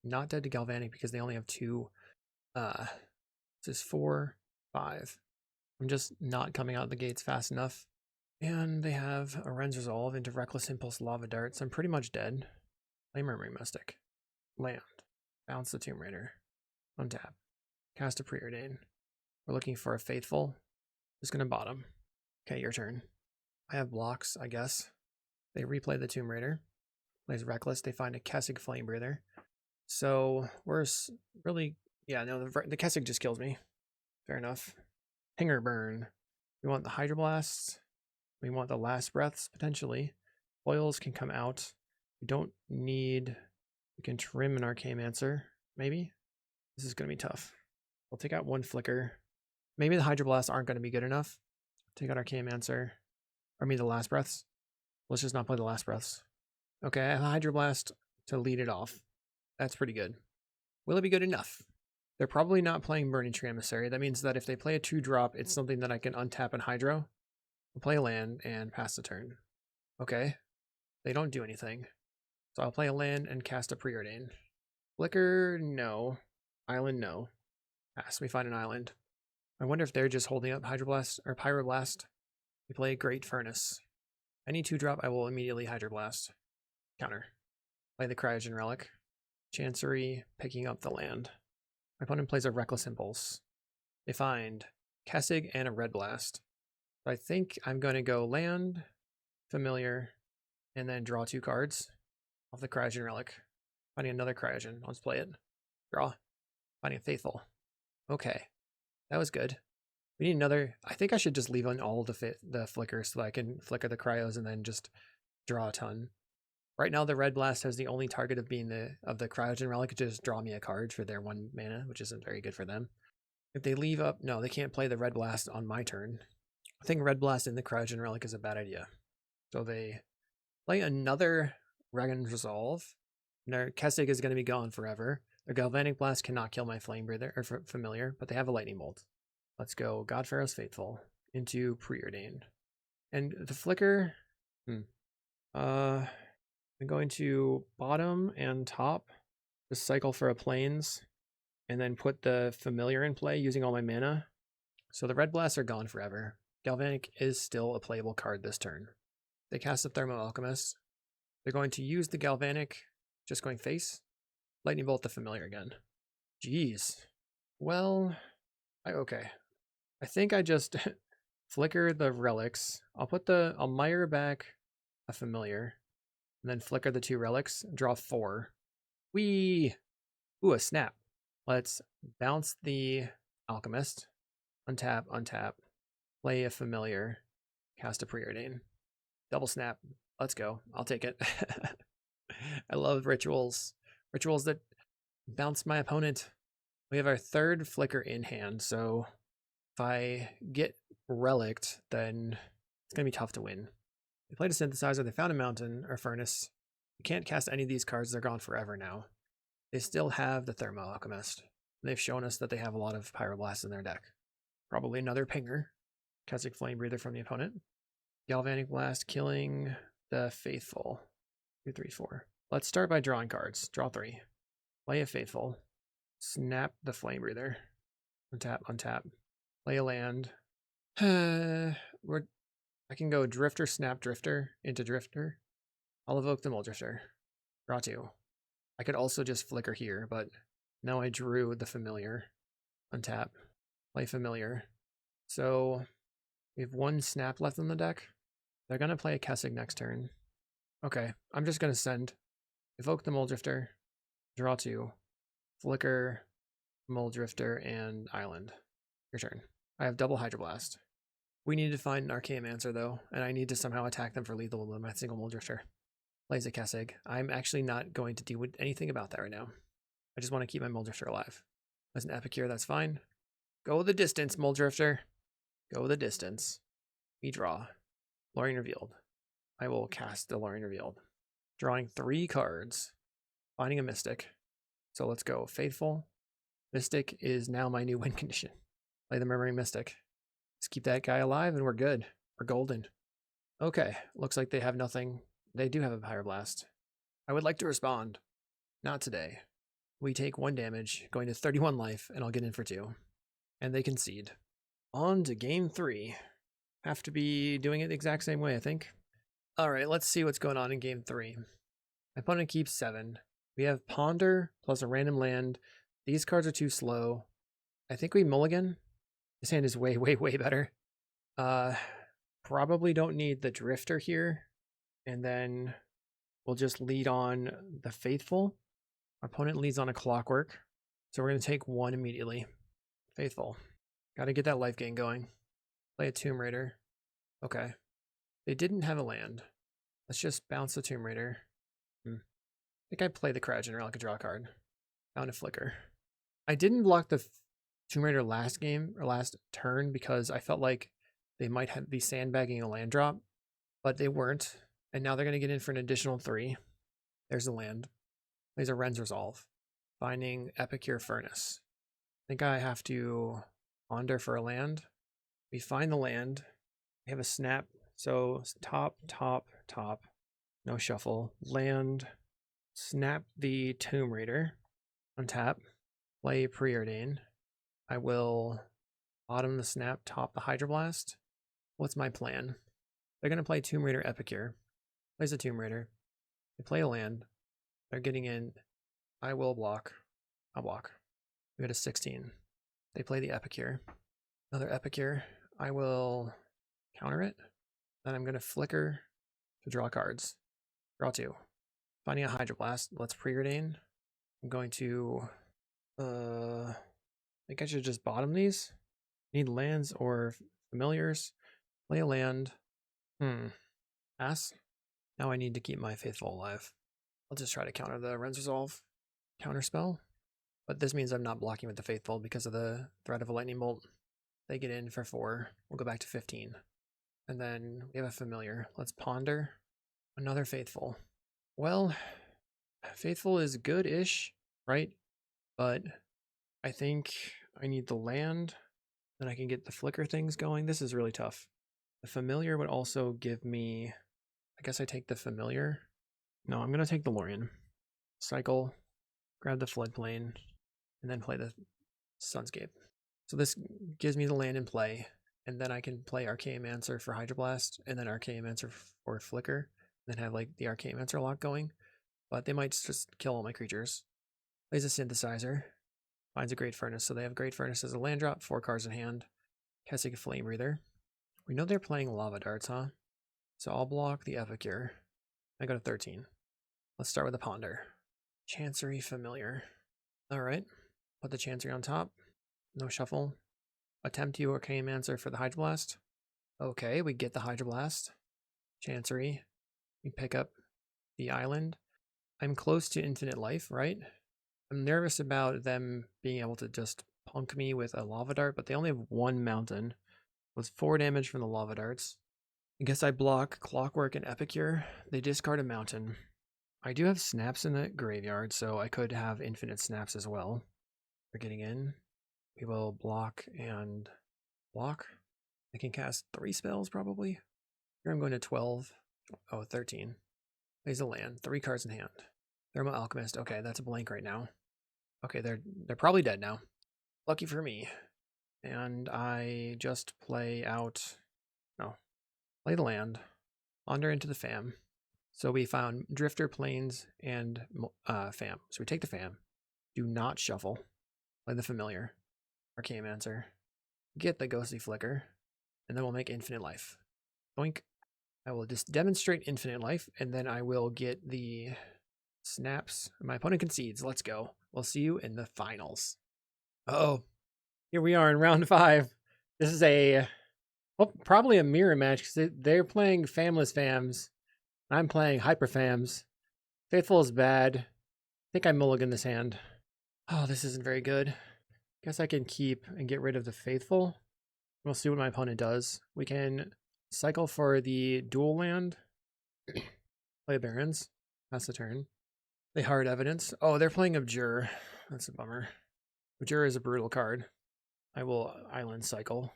not dead to Galvanic because they only have 2. This is 4, 5. I'm just not coming out the gates fast enough. And they have a Ren's Resolve into Reckless Impulse Lava Dart, so I'm pretty much dead. Play Murmuring Mystic. Land. Bounce the Tomb Raider. Untap. Cast a Preordain. We're looking for a Faithful. Just gonna bottom. Okay, your turn. I have blocks, I guess. They replay the Tomb Raider. Plays Reckless. They find a Kessig Flame Breather. So we're really, yeah, no, the Kessig just kills me. Fair enough. Pinger Burn. We want the Hydroblasts. We want the Last Breaths, potentially. Foils can come out. We don't need... We can trim an Archaeomancer, maybe? This is going to be tough. We'll take out 1 Flicker. Maybe the Hydroblasts aren't going to be good enough. Take out Archaeomancer. Or maybe the Last Breaths. Let's just not play the Last Breaths. Okay, I have a Hydroblast to lead it off. That's pretty good. Will it be good enough? They're probably not playing Burning Tree Emissary. That means that if they play a 2-drop, it's something that I can untap and Hydro. We'll play a land and pass the turn. Okay. They don't do anything. So I'll play a land and cast a Preordain. Flicker, no. Island, no. Pass. We find an island. I wonder if they're just holding up Hydroblast or Pyroblast. We play Great Furnace. Any 2-drop, I will immediately Hydroblast. Counter. Play the Cryogen Relic. Chancery, picking up the land. My opponent plays a Reckless Impulse. They find Kessig and a Red Blast. So I think I'm going to go land, familiar, and then draw 2 cards off the Cryogen Relic. Finding another Cryogen. Let's play it. Draw. Finding a Faithful. Okay. That was good. We need another... I think I should just leave on all the flickers so that I can flicker the Cryos and then just draw a ton. Right now, the Red Blast has the only target of being the Cryogen Relic, just draw me a card for their 1 mana, which isn't very good for them. If they leave up... No, they can't play the Red Blast on my turn. I think Red Blast in the cryogen relic is a bad idea. So they play another Regan's Resolve. And their Kessig is going to be gone forever. Their Galvanic Blast cannot kill my Flame Breather or Familiar, but they have a Lightning Bolt. Let's go god-pharoah's Faithful into Preordained. And the Flicker, I'm going to bottom and top, just cycle for a Plains, and then put the Familiar in play using all my mana. So the Red Blasts are gone forever. Galvanic is still a playable card this turn. They cast a Thermo Alchemist. They're going to use the Galvanic, just going face, Lightning Bolt the Familiar again. Jeez. Well, okay. I think I just flicker the relics. I'll mire back a Familiar, and then flicker the 2 relics, draw 4. Whee! Ooh, a snap. Let's bounce the Alchemist, untap, untap, play a Familiar, cast a Preordain. Double snap. Let's go. I'll take it. I love rituals. Rituals that bounce my opponent. We have our 3rd flicker in hand, so if I get relicked, then it's going to be tough to win. They played a Synthesizer, they found a Mountain or Furnace. You can't cast any of these cards, they're gone forever now. They still have the Thermo Alchemist. They've shown us that they have a lot of Pyroblasts in their deck. Probably another Pinger. Kessig Flame Breather from the opponent. Galvanic Blast killing the Faithful. 2, 3, 4. Let's start by drawing cards. Draw 3. Play a Faithful. Snap the Flame Breather. Untap, untap. Play a land. I can go Drifter, Snap Drifter into Drifter. I'll evoke the mulldrifter. Draw 2. I could also just flicker here, but now I drew the Familiar. Untap. Play Familiar. So we have 1 snap left in the deck. They're going to play a Kessig next turn. Okay, I'm just going to send. Evoke the mulldrifter. Draw 2. Flicker, mulldrifter, and Island. Your turn. I have double Hydroblast. We need to find an Archaeomancer though, and I need to somehow attack them for lethal with my single mulldrifter. Plays a Kessig. I'm actually not going to do anything about that right now. I just want to keep my mulldrifter alive. As an Epicure, that's fine. Go the distance, mulldrifter. Go the distance. We draw. Lorien Revealed. I will cast the Lorien Revealed. Drawing 3 cards. Finding a Mystic. So let's go. Faithful. Mystic is now my new win condition. Play the Murmuring Mystic. Let's keep that guy alive and we're good. We're golden. Okay, looks like they have nothing. They do have a Pyroblast. I would like to respond. Not today. We take 1 damage, going to 31 life, and I'll get in for 2. And they concede. On to game 3. Have to be doing it the exact same way, I think. Alright, let's see what's going on in game 3. My opponent keeps 7. We have Ponder plus a random land. These cards are too slow. I think we mulligan. This hand is way, way, way better. Probably don't need the Drifter here. And then we'll just lead on the Faithful. Our opponent leads on a Clockwork. So we're going to take 1 immediately. Faithful. Got to get that life gain going. Play a Tomb Raider. Okay. They didn't have a land. Let's just bounce the Tomb Raider. I think I played the cryogen relic, draw a card. Found a flicker. I didn't block the Tomb Raider last game or last turn because I felt like they might be sandbagging a land drop, but they weren't. And now they're going to get in for an additional 3. There's a land. Plays a Ren's Resolve. Finding Epicure Furnace. I think I have to ponder for a land. We find the land. We have a snap. So top, top, top. No shuffle. Land. Snap the Tomb Raider. Untap. Play Preordain. I will bottom the snap, top the Hydroblast. What's my plan? They're going to play Tomb Raider Epicure. Plays a Tomb Raider. They play a land. They're getting in. I will block. I'll block. We got a 16. They play the Epicure. Another Epicure. I will counter it. Then I'm going to flicker to draw cards. Draw 2. Finding a Hydroblast. Let's Preordain. I'm going to... I think I should just bottom these. Need lands or familiars. Play a land. Pass. Now I need to keep my Faithful alive. I'll just try to counter the Ren's Resolve counterspell. But this means I'm not blocking with the Faithful because of the threat of a Lightning Bolt. They get in for 4. We'll go back to 15. And then we have a familiar. Let's ponder. Another faithful. Well, faithful is good-ish, right? But I think I need the land. Then I can get the flicker things going. This is really tough. The familiar would also give me... I guess I take the familiar. No, I'm going to take the Lorien. Cycle, grab the floodplain, and then play the sunscape. So this gives me the land in play, and then I can play Archaeomancer for Hydroblast, and then Archaeomancer for Flicker, and then have like the Archaeomancer lock going. But they might just kill all my creatures. Plays a Synthesizer, finds a Great Furnace, so they have Great Furnace as a land drop, 4 cards in hand. Casting a Flame Breather. We know they're playing Lava Darts, huh? So I'll block the Epicure. I go to 13. Let's start with the Ponder. Chancery Familiar. Alright, put the Chancery on top. No shuffle. Attempt to Archaeomancer for the Hydroblast. Okay, we get the Hydroblast. Chancery. We pick up the Island. I'm close to infinite life, right? I'm nervous about them being able to just punk me with a Lava Dart, but they only have 1 mountain with 4 damage from the Lava Darts. I guess I block Clockwork and Epicure. They discard a mountain. I do have snaps in the graveyard, so I could have infinite snaps as well. They're getting in. We will block and block. I can cast 3 spells probably. Here I'm going to 12. Oh, 13. Plays a land. 3 cards in hand. Thermal Alchemist. Okay, that's a blank right now. Okay, they're probably dead now. Lucky for me. And I just play out... No. Play the land. Wander into the fam. So we found Drifter, Plains, and fam. So we take the fam. Do not shuffle. Play the familiar. Archaeomancer. Get the ghostly flicker. And then we'll make infinite life. Boink. I will just demonstrate infinite life, and then I will get the snaps. My opponent concedes. Let's go. We'll see you in the finals. Uh-oh. Here we are in round 5. This is a... well, probably a mirror match, because they're playing Famless Fams. I'm playing Hyper Fams. Faithful is bad. I think I mulligan this hand. Oh, this isn't very good. Guess I can keep and get rid of the Faithful. We'll see what my opponent does. We can cycle for the dual land. Play Barons. Pass the turn. They hard evidence. Oh, they're playing Abjure. That's a bummer. Abjure is a brutal card. I will island cycle,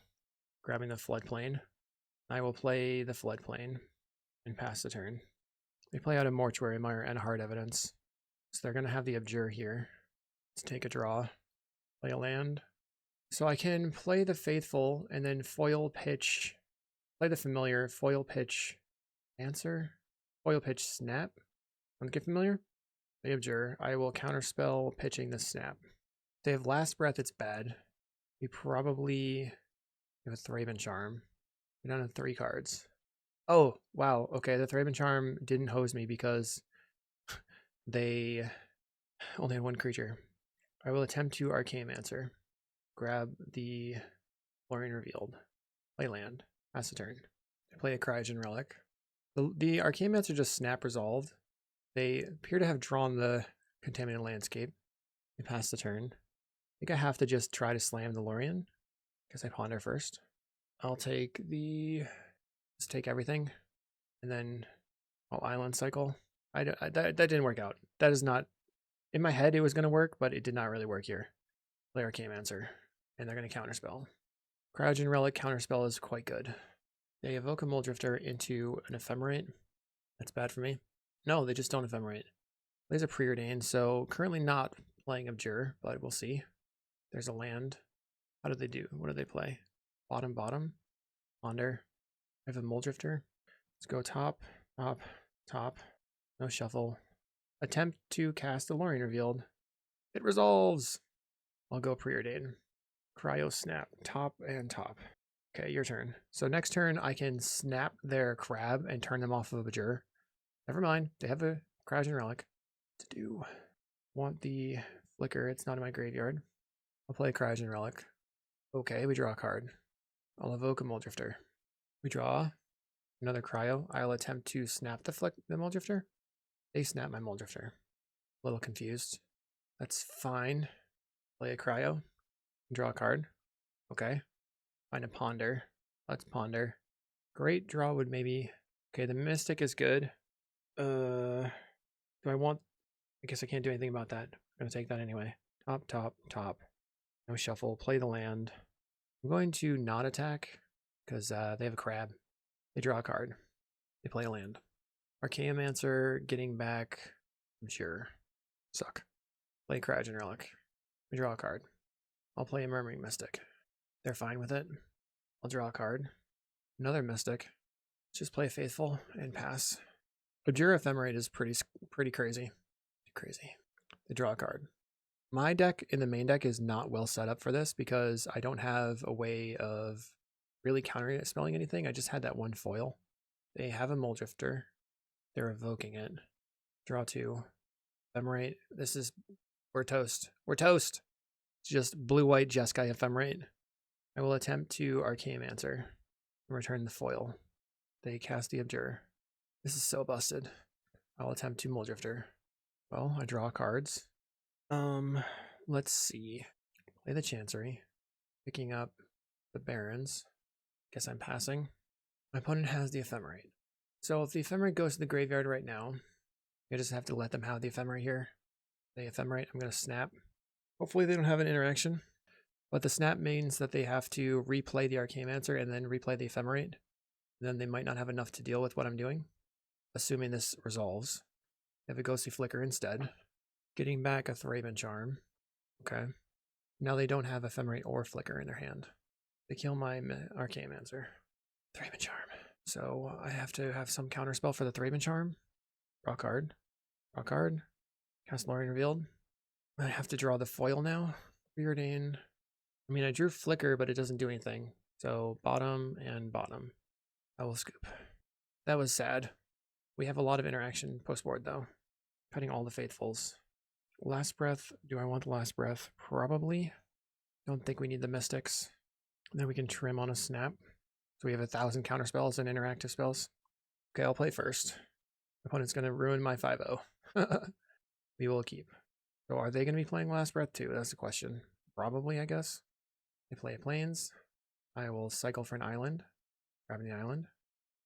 grabbing the floodplain. I will play the floodplain and pass the turn. They play out a Mortuary Mire and a hard evidence. So they're going to have the Abjure here. Let's take a draw. Play a land. So I can play the Faithful and then foil pitch. Play the familiar, foil pitch, answer, foil pitch, snap. Want to get familiar? They Abjure. I will counterspell pitching the snap. If they have Last Breath, it's bad. We probably have a Thraben Charm. We don't have 3 cards. Oh, wow. Okay, the Thraben Charm didn't hose me because they only had 1 creature. I will attempt to Archaeomancer. Grab the Lorien Revealed. Play land. Pass the turn. I play a cryogen relic. The Archaeomancer just snap resolved. They appear to have drawn the contaminated landscape. They pass the turn. I think I have to just try to slam the Lorien. Because I ponder first. I'll take the... let's take everything. And then I'll island cycle. That didn't work out. That is not... in my head it was going to work, but it did not really work here. Play Archaeomancer. And they're going to counterspell. Cryogen Relic counterspell is quite good. They evoke a mulldrifter into an ephemerate. That's bad for me. No, they just don't ephemerate. Plays a preordained, so currently not playing Abjure, but we'll see. There's a land. How do they do? What do they play? Bottom, bottom. Ponder. I have a mulldrifter. Let's go top, top, top. No shuffle. Attempt to cast the Lorien Revealed. It resolves. I'll go preordain. Cryo snap. Top and top. Okay, your turn. So next turn, I can snap their crab and turn them off of Abjure. Never mind. They have a cryogen relic to do. Want the flicker. It's not in my graveyard. I'll play a cryogen relic. Okay, we draw a card. I'll evoke a mulldrifter. We draw another cryo. I'll attempt to snap the mulldrifter. They snap my mulldrifter. A little confused. That's fine. Play a cryo. Draw a card. Okay. Find a ponder. Let's ponder. Great draw would maybe... Okay, the Mystic is good. Do I want... I guess I can't do anything about that. I'm going to take that anyway. Top, top, top. No shuffle. Play the land. I'm going to not attack because they have a crab. They draw a card. They play a land. Archaeomancer getting back... I'm sure. Suck. Play cryogen relic. We draw a card. I'll play a Murmuring Mystic. They're fine with it. I'll draw a card. Another Mystic. Just play Faithful and pass. Abjure Ephemerate is pretty crazy. Crazy. They draw a card. My deck in the main deck is not well set up for this because I don't have a way of really countering it, spelling anything. I just had that one foil. They have a mulldrifter. They're evoking it. Draw 2. Ephemerate. This is... We're toast. We're toast! It's just blue-white Jeskai Ephemerate. I will attempt to Archaeomancer and return the foil. They cast the Abjure. This is so busted. I'll attempt to mulldrifter. Well, I draw cards. Let's see. Play the Chancery. Picking up the Barons. Guess I'm passing. My opponent has the Ephemerate. So if the Ephemerate goes to the graveyard right now, I just have to let them have the Ephemerate here. The Ephemerate, I'm going to snap. Hopefully they don't have an interaction. But the snap means that they have to replay the Archaeomancer and then replay the Ephemerate. Then they might not have enough to deal with what I'm doing. Assuming this resolves. They have a Ghostly Flicker instead. Getting back a Thraben Charm. Okay. Now they don't have Ephemerate or Flicker in their hand. They kill my Archaeomancer. Thraben Charm. So I have to have some counterspell for the Thraben Charm. Draw card. Draw card. Cast Lorien Revealed. I have to draw the foil now. Preordain. I mean, I drew Flicker, but it doesn't do anything. So bottom and bottom. I will scoop. That was sad. We have a lot of interaction post-board, though. Cutting all the Faithfuls. Last Breath. Do I want the Last Breath? Probably. Don't think we need the Mystics. And then we can trim on a snap. So we have 1,000 counter spells and interactive spells. Okay, I'll play first. Opponent's going to ruin my 5-0. We will keep. So are they going to be playing Last Breath too? That's the question. Probably, I guess. They play Plains. I will cycle for an island. Grabbing the island.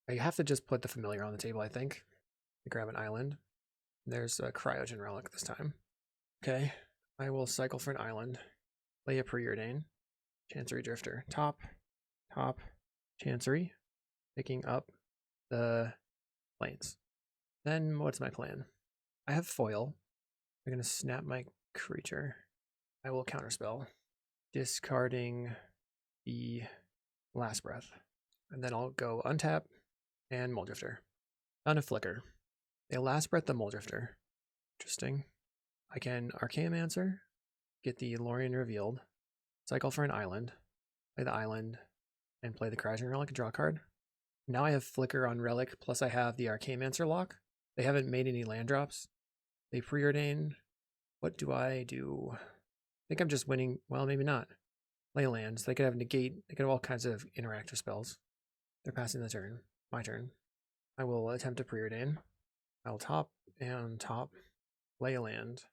I have to just put the familiar on the table, I think. I grab an island. There's a cryogen relic this time. Okay. I will cycle for an island. Play a Preordain. Chancery Drifter. Top. Top. Chancery. Picking up the Plains. Then what's my plan? I have foil. I'm going to snap my creature. I will counterspell. Discarding the Last Breath. And then I'll go untap and mulldrifter. On a Flicker. They Last Breath the mulldrifter. Interesting. I can Archaeomancer, get the Lorien Revealed, cycle for an island, play the island, and play the cryogen relic and draw a card. Now I have Flicker on Relic, plus I have the Archaeomancer lock. They haven't made any land drops. They preordain. What do I do? I think I'm just winning. Well, maybe not. Play lands. They could have negate. They could have all kinds of interactive spells. They're passing the turn. My turn. I will attempt to preordain. I will top and top. Play a land.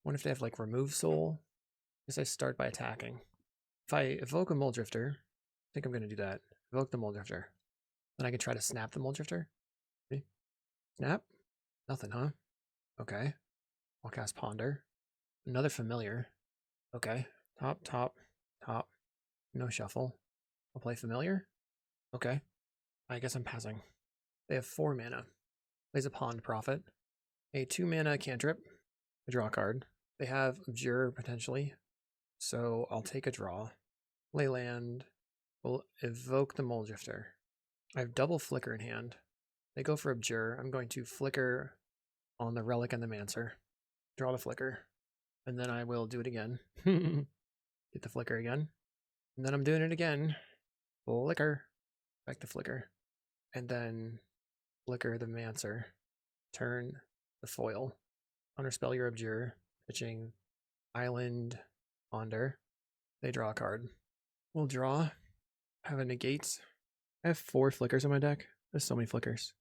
What if they have like Remove Soul? I guess I start by attacking. If I evoke a mulldrifter, I think I'm going to do that. Evoke the mulldrifter. Then I can try to snap the mulldrifter. Okay. Snap? Nothing, huh? Okay. I'll cast Ponder. Another familiar. Okay. Top, top, top. No shuffle. I'll play familiar. Okay. I guess I'm passing. They have 4 mana. Plays a Pond Prophet. A 2 mana cantrip. I draw a card. They have Abjure potentially. So I'll take a draw. Play land. We'll evoke the mulldrifter. I have double Flicker in hand. They go for Abjure. I'm going to Flicker on the Relic and the Mancer. Draw the Flicker. And then I will do it again. Get the Flicker again. And then I'm doing it again. Flicker. Back to Flicker. And then Flicker the Mancer. Turn the foil. Counterspell your Abjure. Pitching Island Ponder. They draw a card. We'll draw. Have a negate. I have 4 flickers in my deck. There's so many flickers.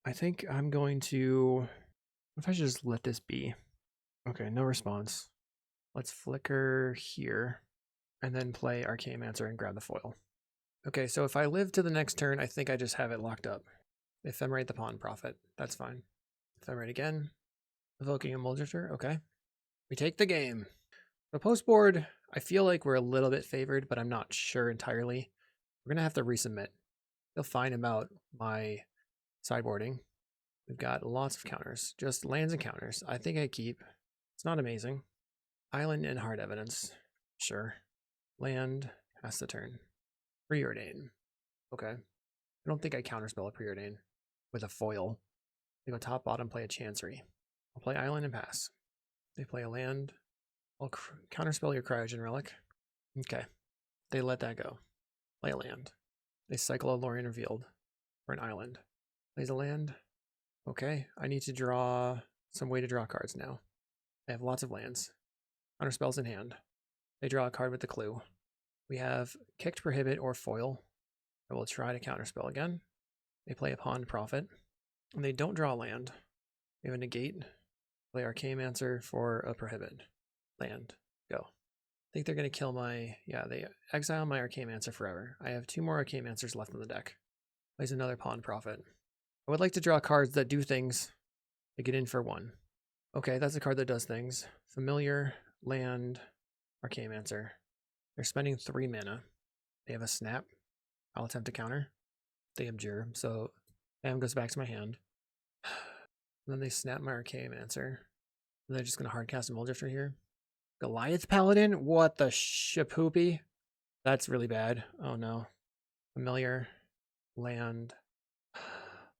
I think I'm going to... What if I should just let this be? Okay, no response. Let's flicker here. And then play Archaeomancer and grab the foil. Okay, so if I live to the next turn, I think I just have it locked up. Ephemerate the Pawn Prophet. That's fine. Ephemerate again. Evoking a mulldrifter. Okay. We take the game. The post board, I feel like we're a little bit favored, but I'm not sure entirely. We're going to have to resubmit. Feel fine about my sideboarding. We've got lots of counters. Just lands and counters. I think I keep. It's not amazing. Island and hard evidence. Sure. Land. Pass the turn. Preordain. Okay. I don't think I counterspell a preordain with a foil. They go top, bottom, play a chancery. I'll play island and pass. They play a land. I'll counterspell your cryogen relic. Okay. They let that go. Play a land. They cycle a Lorien Revealed for an island. Plays a land. Okay. I need to draw some way to draw cards now. I have lots of lands. Counterspells in hand. They draw a card with the clue. We have kicked, prohibit, or foil. I will try to counterspell again. They play a Pawn Prophet. And they don't draw land. We have a negate. Play Archaeomancer for a prohibit. Land. Go. I think they're going to kill my... Yeah, they exile my Archaeomancer forever. I have 2 more Archaeomancers left on the deck. Plays another Pawn Prophet. I would like to draw cards that do things. They get in for 1. Okay, that's a card that does things. Familiar, land, Archaeomancer. They're spending 3 mana. They have a snap. I'll attempt to counter. They abjure, so Bam goes back to my hand. And then they snap my Archaeomancer. And they're just going to hardcast a mulldrifter here. Goliath Paladin? What the shapoopy? That's really bad. Oh no. Familiar, land,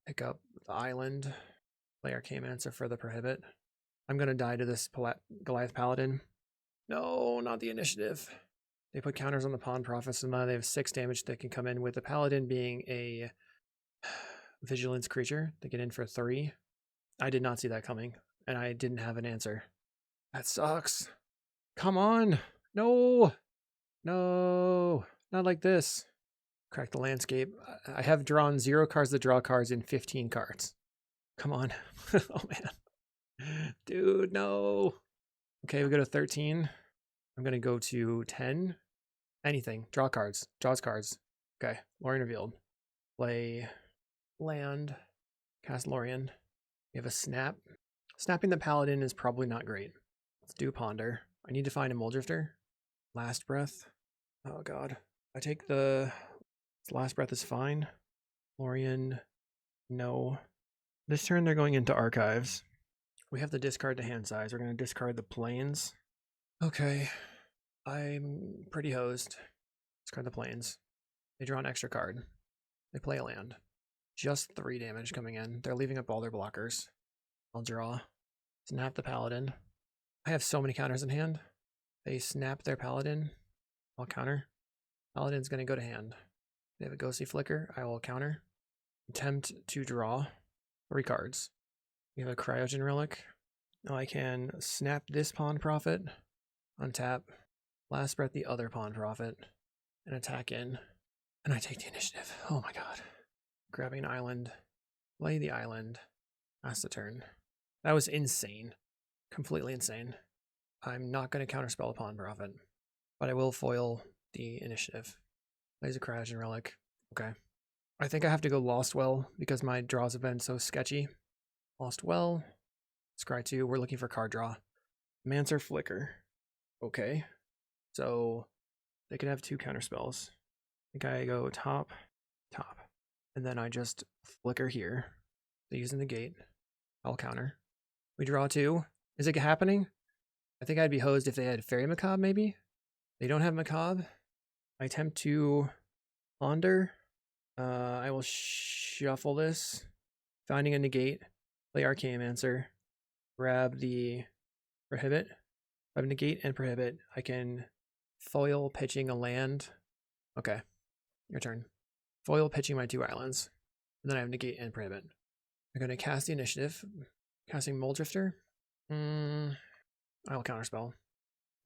pick up the island, play Archaeomancer for the prohibit. I'm going to die to this Goliath Paladin. No, not the initiative. They put counters on the Pawn Prophet, so now they have 6 damage that can come in, with the Paladin being a vigilance creature. They get in for 3. I did not see that coming, and I didn't have an answer. That sucks. Come on. No. No. Not like this. Crack the landscape. I have drawn 0 cards that draw cards in 15 cards. Come on. Oh, man. Dude, no. Okay, we go to 13. I'm going to go to 10. Anything. Draw cards. Draws cards. Okay. Lorien Revealed. Play land. Cast Lorien. We have a snap. Snapping the Paladin is probably not great. Let's do Ponder. I need to find a mulldrifter. Last Breath. Oh, God. I take the... Last Breath is fine. Lorien. No. This turn they're going into Archives. We have the discard to hand size. We're going to discard the plains. Okay. I'm pretty hosed. Discard the plains. They draw an extra card. They play a land. Just 3 damage coming in. They're leaving up all their blockers. I'll draw. Snap the Paladin. I have so many counters in hand. They snap their Paladin. I'll counter. Paladin's going to go to hand. They have a Ghostly Flicker. I will counter. Attempt to draw 3 cards. We have a Cryogen Relic. Now I can snap this Pawn Prophet, untap, Last Breath the other Pawn Prophet, and attack in. And I take the initiative. Oh my god. Grabbing an island. Play the island. Pass the turn. That was insane. Completely insane. I'm not going to counterspell a Pawn Prophet, but I will foil the initiative. Plays a Cryogen Relic. Okay. I think I have to go Lost Well because my draws have been so sketchy. Lost Well. Scry 2. We're looking for card draw. Mancer Flicker. Okay. So they can have 2 counterspells. I think I go top, top. And then I just flicker here. They use the negate. I'll counter. We draw 2. Is it happening? I think I'd be hosed if they had Fairy Macabre, maybe? They don't have Macabre. I attempt to ponder. I will shuffle this. Finding a negate. Play Archaeomancer. Grab the prohibit. If I have negate and prohibit, I can foil pitching a land. Okay, your turn. Foil pitching my 2 islands. And then I have negate and prohibit. I'm going to cast the initiative. Casting mulldrifter. I'll counterspell.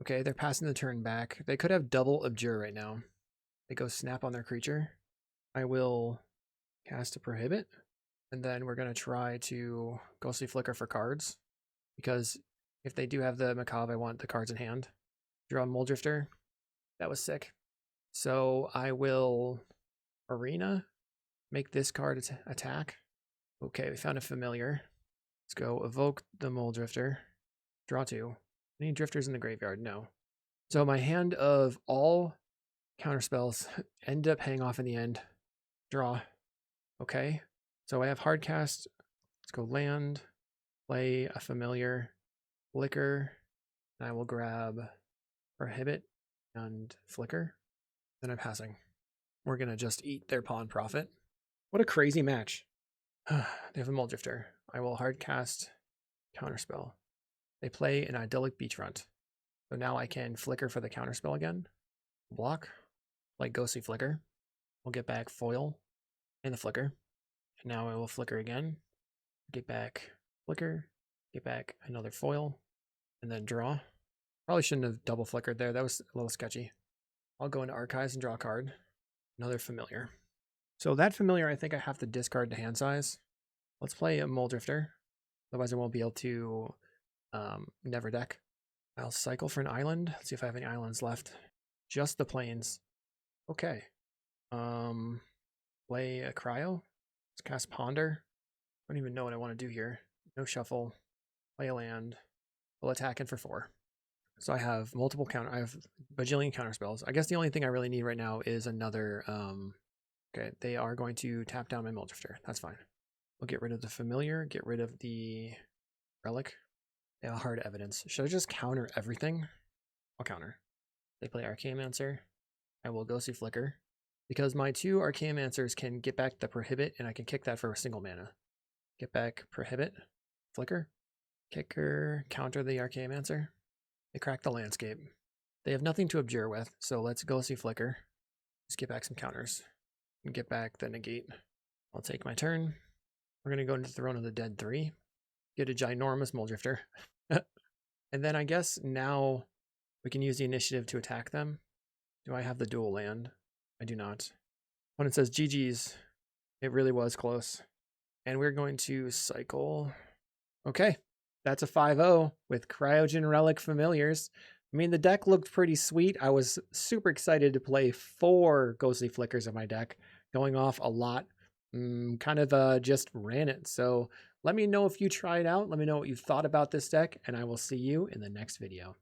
Okay, they're passing the turn back. They could have double abjure right now. They go snap on their creature. I will cast a prohibit. And then we're going to try to Ghostly Flicker for cards. Because if they do have the Macabre, I want the cards in hand. Draw a mulldrifter. That was sick. So I will Arena. Make this card attack. Okay, we found a familiar. Let's go evoke the mulldrifter. Draw 2. Any drifters in the graveyard? No. So my hand of all counterspells end up paying off in the end. Draw. Okay. So I have hard cast. Let's go land. Play a familiar. Flicker. And I will grab Prohibit and Flicker. Then I'm passing. We're going to just eat their pawn profit. What a crazy match. They have a mulldrifter. I will hard cast counterspell. They play an idyllic beachfront. So now I can flicker for the counterspell again. Block. Like ghostly flicker. We'll get back foil and the flicker. And now I will flicker again. Get back flicker. Get back another foil. And then draw. Probably shouldn't have double flickered there. That was a little sketchy. I'll go into Archives and draw a card. Another familiar. So that familiar, I think I have to discard to hand size. Let's play a mulldrifter. Otherwise I won't be able to never deck. I'll cycle for an island. Let's see if I have any islands left. Just the plains. Okay. Play a cryo. Let's cast Ponder. I don't even know what I want to do here. No shuffle. Play a land. We'll attack in for 4. So I have multiple I have bajillion counter spells. I guess the only thing I really need right now is another okay, they are going to tap down my mulldrifter. That's fine. We'll get rid of the familiar, get rid of the relic. They have hard evidence. Should I just counter everything? I'll counter. They play Archaeomancer. I will ghostly flicker. Because my 2 Archaeomancers can get back the prohibit, and I can kick that for a single mana. Get back prohibit, flicker, kicker, counter the Archaeomancer. They crack the landscape. They have nothing to abjure with, so let's ghostly flicker. Just get back some counters. And get back the negate. I'll take my turn. We're going to go into Throne of the Dead 3. Get a ginormous mulldrifter. And then I guess now we can use the initiative to attack them. Do I have the dual land? I do not. When it says GG's, it really was close. And we're going to cycle. Okay, that's a 5-0 with cryogen relic familiars. I mean, the deck looked pretty sweet. I was super excited to play 4 ghostly flickers in my deck, going off a lot. Kind of just ran it. So let me know if you try it out. Let me know what you thought about this deck, and I will see you in the next video.